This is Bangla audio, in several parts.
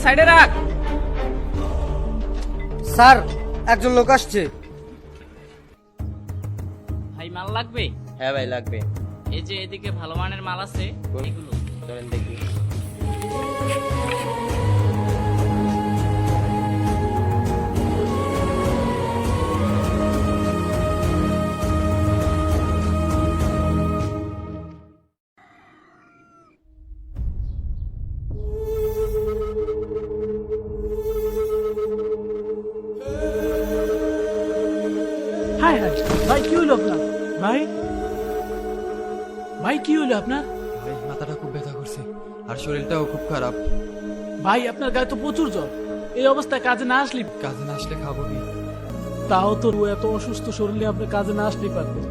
সাইডে রাখ। স্যার একজন লোক আসছে। ভাই মাল লাগবে? হ্যাঁ ভাই লাগবে। এই যে এদিকে ভালো মানের মাল আছে এগুলো। চলেন দেখি। হাই হাই ভাই কি হলো আপনার? ভাই ভাই কি হলো আপনার? ভাই মাথাটা খুব ব্যথা করছে আর শরীরটাও খুব খারাপ। ভাই আপনার গায়ে তো প্রচুর জ্বর, এই অবস্থায় কাজে না আসলে? কাজে না আসলে খাবো কি? তাও তো এত অসুস্থ শরীরে আপনি কাজে না আসলেই পারতেন।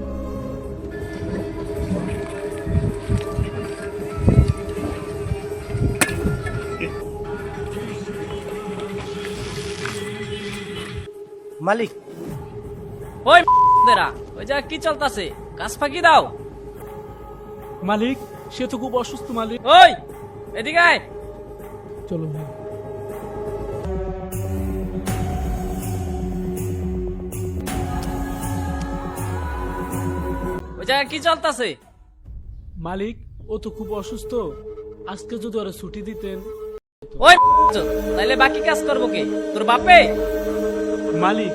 মালিক ওই দেরা ওই যা কি চলতাছে, কাজ ফাঁকি দাও। মালিক সে তো খুব অসুস্থ মালিক। ওই এদিকে আয়। চলো ভাই। ওই যা কি চলতাছে? মালিক ও তো খুব অসুস্থ, আজকে যদি ওরা ছুটি দিতেন। ওই তাইলে বাকি কাজ করবো কে? তোর বাপে? মালিক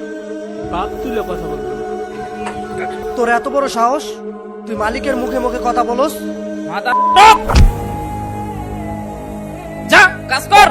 বাপ তুলে কথা বলবো। তোর এত বড় সাহস, তুই মালিকের মুখে মুখে কথা বলস? মাথা যা কাজ কর।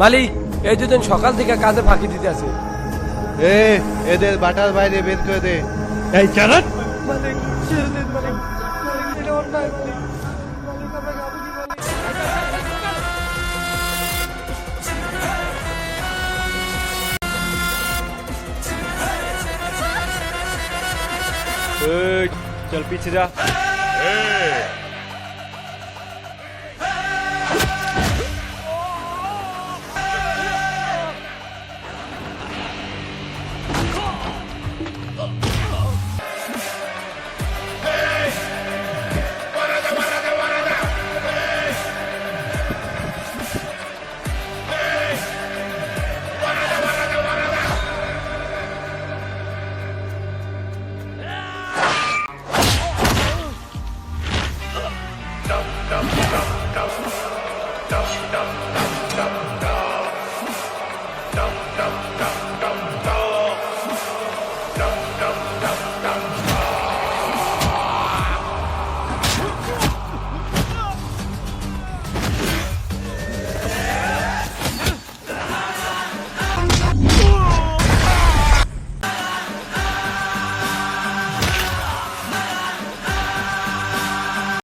মালিক এই দুজন সকাল থেকে কাজে ফাঁকি দিতে আছে। এদের বাটার বাইরে বের করে দে। এই চালান মালিক ছেড়ে দিন মালিক, মালিক এটা অন্যায় মালিক, মালিক আমরা যাবো কি মালিক? চল পিছে যা।